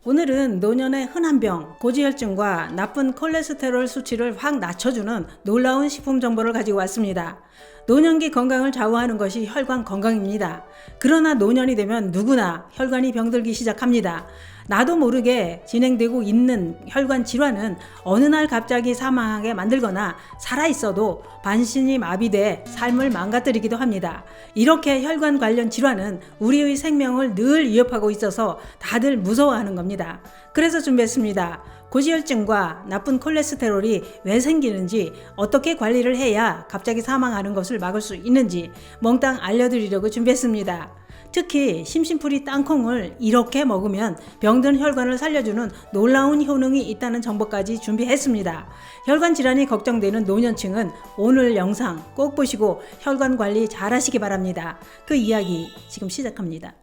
오늘은 노년의 흔한 병, 고지혈증과 나쁜 콜레스테롤 수치를 확 낮춰주는 놀라운 식품 정보를 가지고 왔습니다. 노년기 건강을 좌우하는 것이 혈관 건강입니다. 그러나 노년이 되면 누구나 혈관이 병들기 시작합니다. 나도 모르게 진행되고 있는 혈관 질환은 어느 날 갑자기 사망하게 만들거나 살아있어도 반신이 마비돼 삶을 망가뜨리기도 합니다. 이렇게 혈관 관련 질환은 우리의 생명을 늘 위협하고 있어서 다들 무서워하는 겁니다. 그래서 준비했습니다. 고지혈증과 나쁜 콜레스테롤이 왜 생기는지, 어떻게 관리를 해야 갑자기 사망하는 것을 막을 수 있는지 몽땅 알려드리려고 준비했습니다. 특히 심심풀이 땅콩을 이렇게 먹으면 병든 혈관을 살려주는 놀라운 효능이 있다는 정보까지 준비했습니다. 혈관 질환이 걱정되는 노년층은 오늘 영상 꼭 보시고 혈관 관리 잘 하시기 바랍니다. 그 이야기 지금 시작합니다.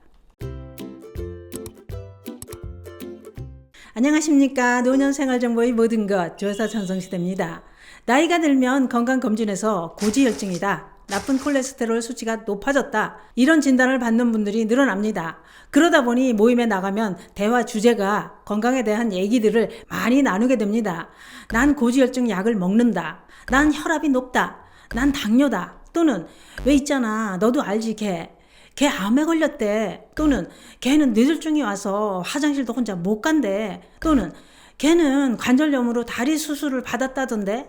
안녕하십니까. 노년생활정보의 모든 것 조여사 전성시대입니다. 나이가 들면 건강검진에서 고지혈증이다, 나쁜 콜레스테롤 수치가 높아졌다, 이런 진단을 받는 분들이 늘어납니다. 그러다 보니 모임에 나가면 대화 주제가 건강에 대한 얘기들을 많이 나누게 됩니다. 난 고지혈증 약을 먹는다, 난 혈압이 높다, 난 당뇨다, 또는 왜 있잖아 너도 알지 걔 암에 걸렸대, 또는 걔는 뇌졸중이 와서 화장실도 혼자 못 간대, 또는 걔는 관절염으로 다리 수술을 받았다던데,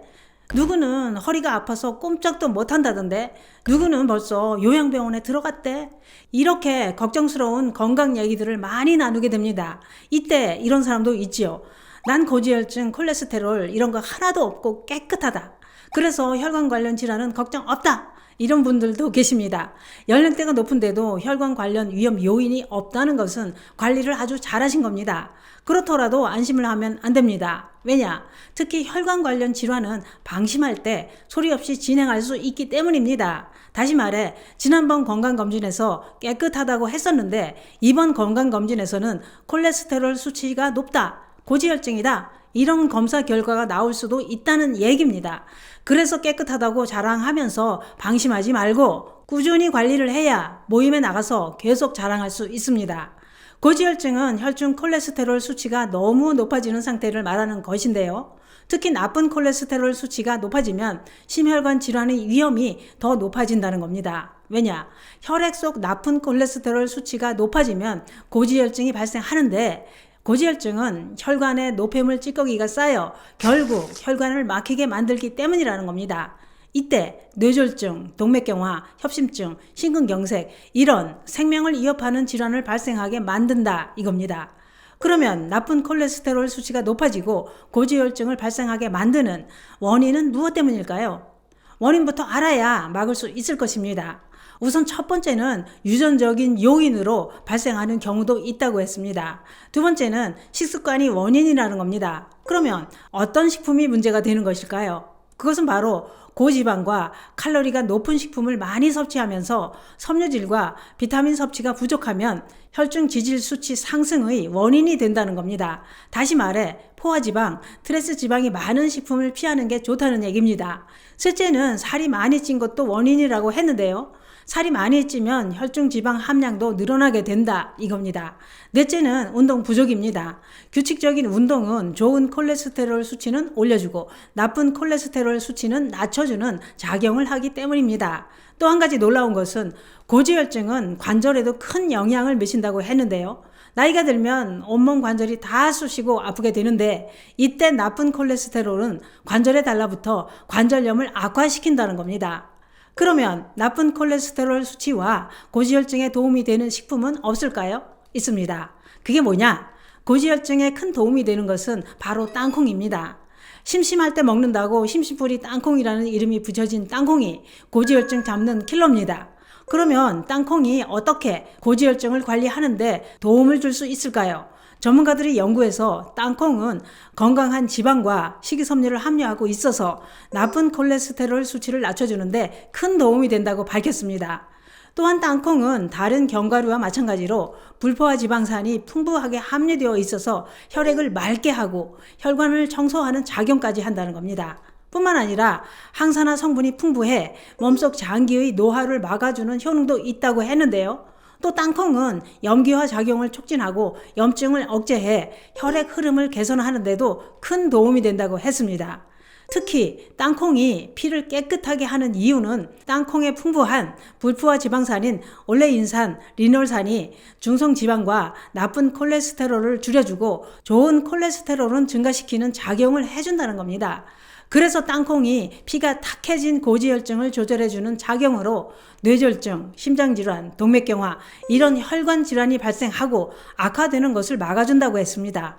누구는 허리가 아파서 꼼짝도 못한다던데, 누구는 벌써 요양병원에 들어갔대. 이렇게 걱정스러운 건강 얘기들을 많이 나누게 됩니다. 이때 이런 사람도 있지요. 난 고지혈증, 콜레스테롤 이런 거 하나도 없고 깨끗하다, 그래서 혈관 관련 질환은 걱정 없다, 이런 분들도 계십니다. 연령대가 높은데도 혈관 관련 위험 요인이 없다는 것은 관리를 아주 잘하신 겁니다. 그렇더라도 안심을 하면 안 됩니다. 왜냐? 특히 혈관 관련 질환은 방심할 때 소리 없이 진행할 수 있기 때문입니다. 다시 말해, 지난번 건강검진에서 깨끗하다고 했었는데 이번 건강검진에서는 콜레스테롤 수치가 높다, 고지혈증이다, 이런 검사 결과가 나올 수도 있다는 얘기입니다. 그래서 깨끗하다고 자랑하면서 방심하지 말고 꾸준히 관리를 해야 모임에 나가서 계속 자랑할 수 있습니다. 고지혈증은 혈중 콜레스테롤 수치가 너무 높아지는 상태를 말하는 것인데요. 특히 나쁜 콜레스테롤 수치가 높아지면 심혈관 질환의 위험이 더 높아진다는 겁니다. 왜냐? 혈액 속 나쁜 콜레스테롤 수치가 높아지면 고지혈증이 발생하는데, 고지혈증은 혈관에 노폐물 찌꺼기가 쌓여 결국 혈관을 막히게 만들기 때문이라는 겁니다. 이때 뇌졸중, 동맥경화, 협심증, 심근경색 이런 생명을 위협하는 질환을 발생하게 만든다 이겁니다. 그러면 나쁜 콜레스테롤 수치가 높아지고 고지혈증을 발생하게 만드는 원인은 무엇 때문일까요? 원인부터 알아야 막을 수 있을 것입니다. 우선 첫 번째는 유전적인 요인으로 발생하는 경우도 있다고 했습니다. 두 번째는 식습관이 원인이라는 겁니다. 그러면 어떤 식품이 문제가 되는 것일까요? 그것은 바로 고지방과 칼로리가 높은 식품을 많이 섭취하면서 섬유질과 비타민 섭취가 부족하면 혈중 지질 수치 상승의 원인이 된다는 겁니다. 다시 말해 포화지방, 트랜스지방이 많은 식품을 피하는 게 좋다는 얘기입니다. 셋째는 살이 많이 찐 것도 원인이라고 했는데요. 살이 많이 찌면 혈중 지방 함량도 늘어나게 된다 이겁니다. 넷째는 운동 부족입니다. 규칙적인 운동은 좋은 콜레스테롤 수치는 올려주고 나쁜 콜레스테롤 수치는 낮춰주는 작용을 하기 때문입니다. 또 한 가지 놀라운 것은 고지혈증은 관절에도 큰 영향을 미친다고 했는데요. 나이가 들면 온몸 관절이 다 쑤시고 아프게 되는데 이때 나쁜 콜레스테롤은 관절에 달라붙어 관절염을 악화시킨다는 겁니다. 그러면 나쁜 콜레스테롤 수치와 고지혈증에 도움이 되는 식품은 없을까요? 있습니다. 그게 뭐냐? 고지혈증에 큰 도움이 되는 것은 바로 땅콩입니다. 심심할 때 먹는다고 심심풀이 땅콩이라는 이름이 붙여진 땅콩이 고지혈증 잡는 킬러입니다. 그러면 땅콩이 어떻게 고지혈증을 관리하는데 도움을 줄 수 있을까요? 전문가들이 연구해서 땅콩은 건강한 지방과 식이섬유를 함유하고 있어서 나쁜 콜레스테롤 수치를 낮춰주는데 큰 도움이 된다고 밝혔습니다. 또한 땅콩은 다른 견과류와 마찬가지로 불포화 지방산이 풍부하게 함유되어 있어서 혈액을 맑게 하고 혈관을 청소하는 작용까지 한다는 겁니다. 뿐만 아니라 항산화 성분이 풍부해 몸속 장기의 노화를 막아주는 효능도 있다고 했는데요. 또 땅콩은 염기화 작용을 촉진하고 염증을 억제해 혈액 흐름을 개선하는 데도 큰 도움이 된다고 했습니다. 특히 땅콩이 피를 깨끗하게 하는 이유는 땅콩에 풍부한 불포화 지방산인 올레인산, 리놀산이 중성지방과 나쁜 콜레스테롤을 줄여주고 좋은 콜레스테롤은 증가시키는 작용을 해준다는 겁니다. 그래서 땅콩이 피가 탁해진 고지혈증을 조절해주는 작용으로 뇌졸중, 심장질환, 동맥경화 이런 혈관 질환이 발생하고 악화되는 것을 막아준다고 했습니다.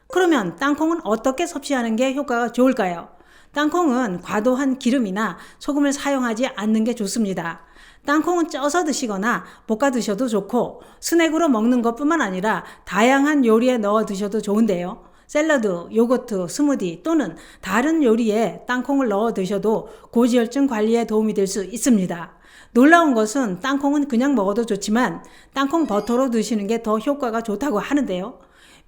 그러면 땅콩은 어떻게 섭취하는 게 효과가 좋을까요? 땅콩은 과도한 기름이나 소금을 사용하지 않는 게 좋습니다. 땅콩은 쪄서 드시거나 볶아 드셔도 좋고 스낵으로 먹는 것뿐만 아니라 다양한 요리에 넣어 드셔도 좋은데요. 샐러드, 요거트, 스무디 또는 다른 요리에 땅콩을 넣어 드셔도 고지혈증 관리에 도움이 될 수 있습니다. 놀라운 것은 땅콩은 그냥 먹어도 좋지만 땅콩 버터로 드시는 게 더 효과가 좋다고 하는데요.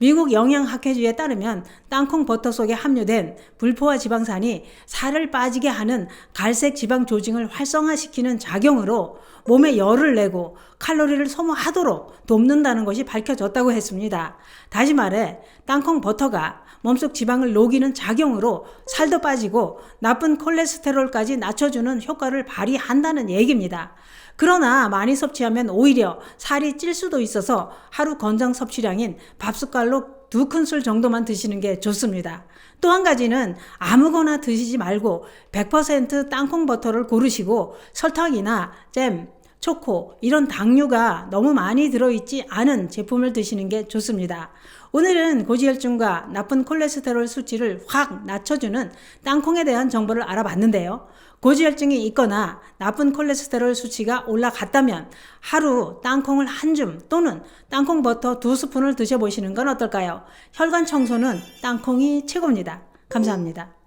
미국 영양학회지에 따르면 땅콩 버터 속에 함유된 불포화 지방산이 살을 빠지게 하는 갈색 지방 조직을 활성화시키는 작용으로 몸에 열을 내고 칼로리를 소모하도록 돕는다는 것이 밝혀졌다고 했습니다. 다시 말해 땅콩 버터가 몸속 지방을 녹이는 작용으로 살도 빠지고 나쁜 콜레스테롤까지 낮춰주는 효과를 발휘한다는 얘기입니다. 그러나 많이 섭취하면 오히려 살이 찔 수도 있어서 하루 권장 섭취량인 밥숟갈로 2큰술 정도만 드시는 게 좋습니다. 또 한 가지는 아무거나 드시지 말고 100% 땅콩 버터를 고르시고 설탕이나 잼, 초코 이런 당류가 너무 많이 들어있지 않은 제품을 드시는 게 좋습니다. 오늘은 고지혈증과 나쁜 콜레스테롤 수치를 확 낮춰주는 땅콩에 대한 정보를 알아봤는데요. 고지혈증이 있거나 나쁜 콜레스테롤 수치가 올라갔다면 하루 땅콩을 한 줌 또는 땅콩 버터 2스푼을 드셔보시는 건 어떨까요? 혈관 청소는 땅콩이 최고입니다. 감사합니다.